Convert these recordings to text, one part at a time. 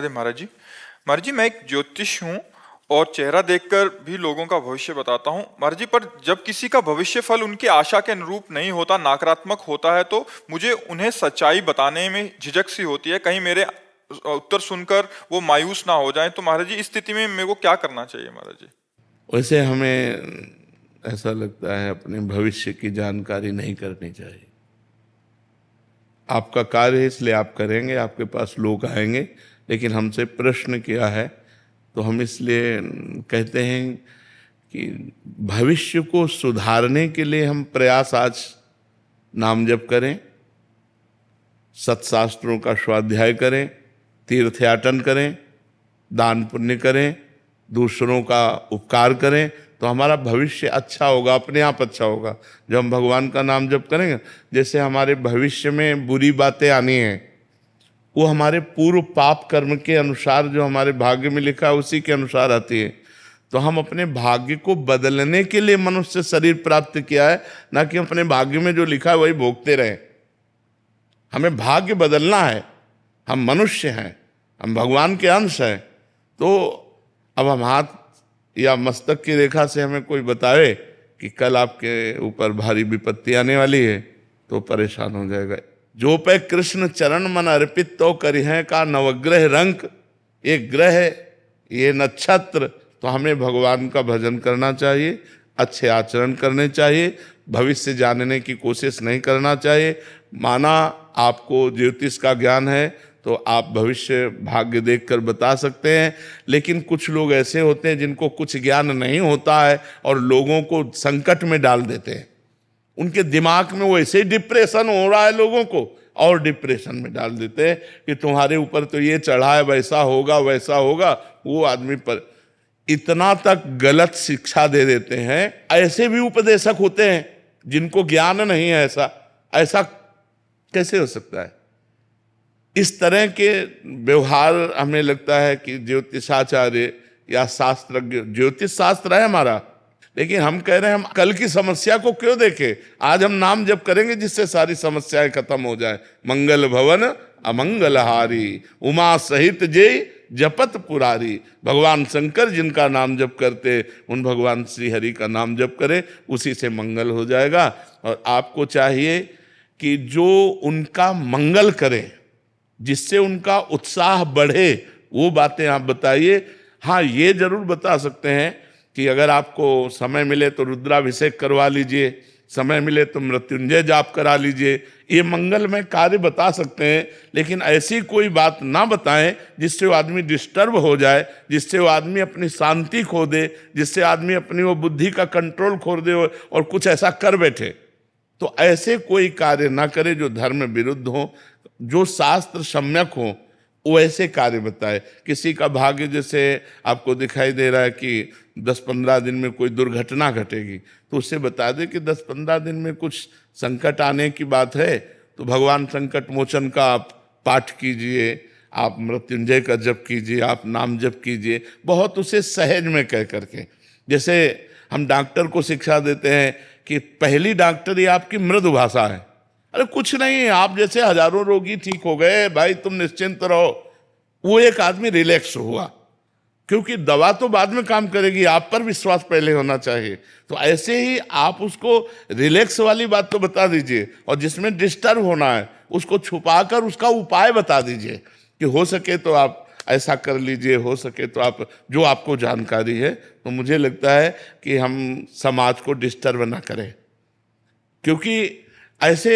अरे महाराज जी मैं एक ज्योतिष हूँ और चेहरा देखकर भी लोगों का भविष्य बताता हूँ महाराज जी। पर जब किसी का भविष्य फल उनकी आशा के अनुरूप नहीं होता, नकारात्मक होता है, तो मुझे उन्हें सच्चाई बताने में झिझक सी होती है, कहीं मेरे उत्तर सुनकर वो मायूस ना हो जाएं। तो महाराज जी इस स्थिति में मेरे को क्या करना चाहिए महाराज जी? वैसे हमें ऐसा लगता है अपने भविष्य की जानकारी नहीं करनी चाहिए। आपका कार्य है इसलिए आप करेंगे, आपके पास लोग आएंगे, लेकिन हमसे प्रश्न किया है तो हम इसलिए कहते हैं कि भविष्य को सुधारने के लिए हम प्रयास आज नाम जप करें, सत्शास्त्रों का स्वाध्याय करें, तीर्थयाटन करें, दान पुण्य करें, दूसरों का उपकार करें, तो हमारा भविष्य अच्छा होगा, अपने आप अच्छा होगा। जब हम भगवान का नाम जप करेंगे, जैसे हमारे भविष्य में बुरी बातें आनी हैं वो हमारे पूर्व पाप कर्म के अनुसार, जो हमारे भाग्य में लिखा है उसी के अनुसार आती है। तो हम अपने भाग्य को बदलने के लिए मनुष्य शरीर प्राप्त किया है, ना कि अपने भाग्य में जो लिखा है वही भोगते रहें। हमें भाग्य बदलना है। हम मनुष्य हैं, हम भगवान के अंश हैं। तो अब हम हाथ या मस्तक की रेखा से हमें कोई बतावे कि कल आपके ऊपर भारी विपत्ति आने वाली है, तो परेशान हो जाएगा। जो पे कृष्ण चरण मन अर्पित तो करिहें का नवग्रह रंक, ये ग्रह ये नक्षत्र, तो हमें भगवान का भजन करना चाहिए, अच्छे आचरण करने चाहिए, भविष्य जानने की कोशिश नहीं करना चाहिए। माना आपको ज्योतिष का ज्ञान है तो आप भविष्य भाग्य देखकर बता सकते हैं, लेकिन कुछ लोग ऐसे होते हैं जिनको कुछ ज्ञान नहीं होता है और लोगों को संकट में डाल देते हैं। उनके दिमाग में वो ऐसे डिप्रेशन हो रहा है, लोगों को और डिप्रेशन में डाल देते हैं कि तुम्हारे ऊपर तो ये चढ़ा है, वैसा होगा वैसा होगा। वो आदमी पर इतना तक गलत शिक्षा दे देते हैं। ऐसे भी उपदेशक होते हैं जिनको ज्ञान नहीं है। ऐसा कैसे हो सकता है? इस तरह के व्यवहार हमें लगता है कि ज्योतिषाचार्य या शास्त्रज्ञ, ज्योतिष शास्त्र है हमारा, लेकिन हम कह रहे हैं हम कल की समस्या को क्यों देखें। आज हम नाम जप करेंगे जिससे सारी समस्याएं खत्म हो जाए। मंगल भवन अमंगलहारी, उमा सहित जय जपत पुरारी। भगवान शंकर जिनका नाम जप करते, उन भगवान श्री हरि का नाम जप करें, उसी से मंगल हो जाएगा। और आपको चाहिए कि जो उनका मंगल करे, जिससे उनका उत्साह बढ़े, वो बातें आप बताइए। हाँ, ये जरूर बता सकते हैं कि अगर आपको समय मिले तो रुद्राभिषेक करवा लीजिए, समय मिले तो मृत्युंजय जाप करा लीजिए। ये मंगलमय कार्य बता सकते हैं, लेकिन ऐसी कोई बात ना बताएं जिससे वो आदमी डिस्टर्ब हो जाए, जिससे वो आदमी अपनी शांति खो दे, जिससे आदमी अपनी वो बुद्धि का कंट्रोल खो दे और कुछ ऐसा कर बैठे। तो ऐसे कोई कार्य ना करे जो धर्म विरुद्ध हो, जो शास्त्र सम्यक हो, वो ऐसे कार्य बताए। किसी का भाग्य जैसे आपको दिखाई दे रहा है कि 10-15 दिन में कोई दुर्घटना घटेगी, तो उससे बता दे कि 10-15 दिन में कुछ संकट आने की बात है, तो भगवान संकट मोचन का आप पाठ कीजिए, आप मृत्युंजय का जप कीजिए, आप नाम जप कीजिए, बहुत उसे सहज में कह करके। जैसे हम डॉक्टर को शिक्षा देते हैं कि पहली डॉक्टरी आपकी मृदु भाषा है। अरे कुछ नहीं, आप जैसे हजारों रोगी ठीक हो गए भाई, तुम निश्चिंत रहो। वो एक आदमी रिलैक्स हुआ, क्योंकि दवा तो बाद में काम करेगी, आप पर विश्वास पहले होना चाहिए। तो ऐसे ही आप उसको रिलैक्स वाली बात तो बता दीजिए, और जिसमें डिस्टर्ब होना है उसको छुपाकर उसका उपाय बता दीजिए कि हो सके तो आप ऐसा कर लीजिए, हो सके तो आप, जो आपको जानकारी है। तो मुझे लगता है कि हम समाज को डिस्टर्ब ना करें, क्योंकि ऐसे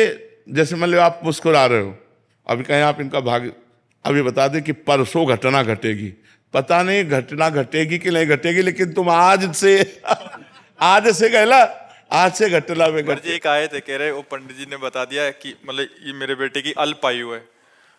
जैसे मान लो आप मुस्कुरा रहे हो, अभी कहें आप इनका भाग्य, अभी बता दें कि परसों घटना घटेगी, पता नहीं घटना घटेगी कि नहीं घटेगी, लेकिन तुम आज से कहला, आज से घटना में जी एक आए थे, कह रहे वो पंडित जी ने बता दिया कि मतलब ये मेरे बेटे की अल्प आयु है,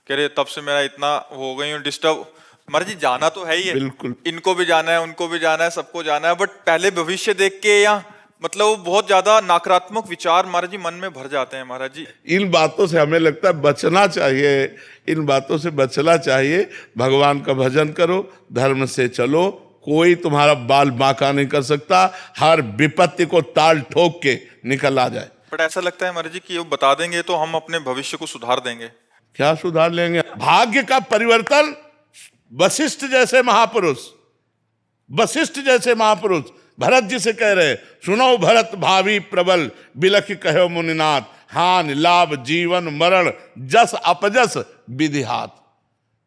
कह रहे तब से मेरा इतना हो गई हूँ डिस्टर्ब। महाराज जी जाना तो है ही है, बिल्कुल, इनको भी जाना है, उनको भी जाना है, सबको जाना है, बट पहले भविष्य देख के या मतलब वो बहुत ज्यादा नकारात्मक विचार महाराज जी मन में भर जाते हैं। महाराज जी इन बातों से हमें लगता है बचना चाहिए, इन बातों से बचना चाहिए। भगवान का भजन करो, धर्म से चलो, कोई तुम्हारा बाल बांका नहीं कर सकता, हर विपत्ति को ताल ठोक के निकल आ जाए। बट ऐसा लगता है महाराज जी कि वो बता देंगे तो हम अपने भविष्य को सुधार देंगे। क्या सुधार लेंगे? भाग्य का परिवर्तन वशिष्ठ जैसे महापुरुष, वशिष्ठ जैसे महापुरुष भरत जी से कह रहे, सुनो भरत भावी प्रबल, बिलख कहो मुनिनाथ, हानि लाभ जीवन मरण, जस अपजस विधि हाथ।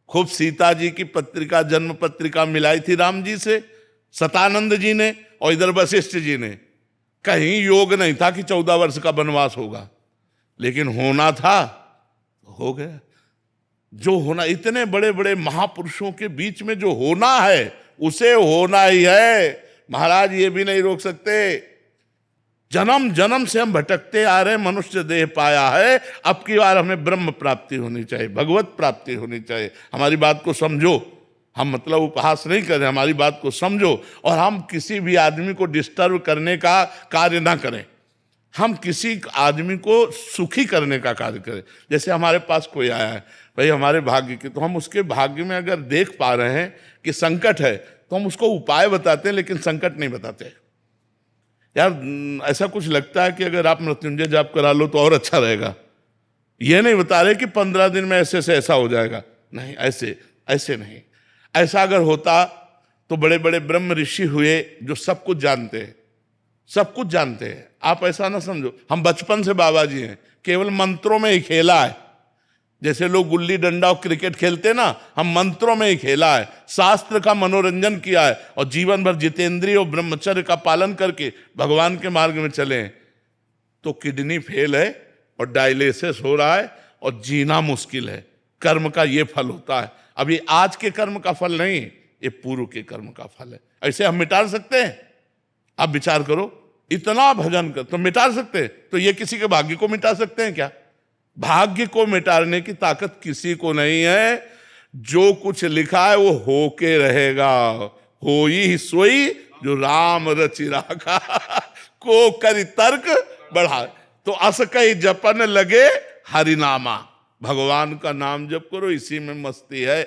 खूब सीता जी की पत्रिका, जन्म पत्रिका मिलाई थी राम जी से सतानंद जी ने, और इधर वशिष्ठ जी ने। कहीं योग नहीं था कि 14 वर्ष का वनवास होगा, लेकिन होना था, हो गया। जो होना, इतने बड़े बड़े महापुरुषों के बीच में जो होना है उसे होना ही है महाराज, ये भी नहीं रोक सकते। जन्म जन्म से हम भटकते आ रहे, मनुष्य देह पाया है, अब की बार हमें ब्रह्म प्राप्ति होनी चाहिए, भगवत प्राप्ति होनी चाहिए। हमारी बात को समझो, हम मतलब उपहास नहीं कर रहे, हमारी बात को समझो, और हम किसी भी आदमी को डिस्टर्ब करने का कार्य ना करें, हम किसी आदमी को सुखी करने का कार्य करें। जैसे हमारे पास कोई आया है, भाई हमारे भाग्य के, तो हम उसके भाग्य में अगर देख पा रहे हैं कि संकट है, तो हम उसको उपाय बताते हैं, लेकिन संकट नहीं बताते। यार ऐसा कुछ लगता है कि अगर आप मृत्युंजय जाप करा लो तो और अच्छा रहेगा, ये नहीं बता रहे कि 15 दिन में ऐसे से ऐसा हो जाएगा, नहीं, ऐसे ऐसे नहीं। ऐसा अगर होता तो बड़े बड़े ब्रह्म ऋषि हुए जो सब कुछ जानते हैं, सब कुछ जानते हैं। आप ऐसा ना समझो हम बचपन से बाबा जी हैं, केवल मंत्रों में ही खेला है। जैसे लोग गुल्ली डंडा और क्रिकेट खेलते ना, हम मंत्रों में ही खेला है, शास्त्र का मनोरंजन किया है, और जीवन भर जितेंद्रिय और ब्रह्मचर्य का पालन करके भगवान के मार्ग में चले। तो किडनी फेल है और डायलिसिस हो रहा है और जीना मुश्किल है। कर्म का ये फल होता है। अब ये आज के कर्म का फल नहीं, ये पूर्व के कर्म का फल है। ऐसे हम मिटा सकते हैं? आप विचार करो, इतना भजन कर तो मिटा सकते हैं, तो ये किसी के भाग्य को मिटा सकते हैं क्या? भाग्य को मिटाने की ताकत किसी को नहीं है। जो कुछ लिखा है वो होके रहेगा। होई सोई जो राम रचि राखा, को करी तर्क बढ़ा। तो अस कई जपन लगे हरिनामा, भगवान का नाम जप करो, इसी में मस्ती है।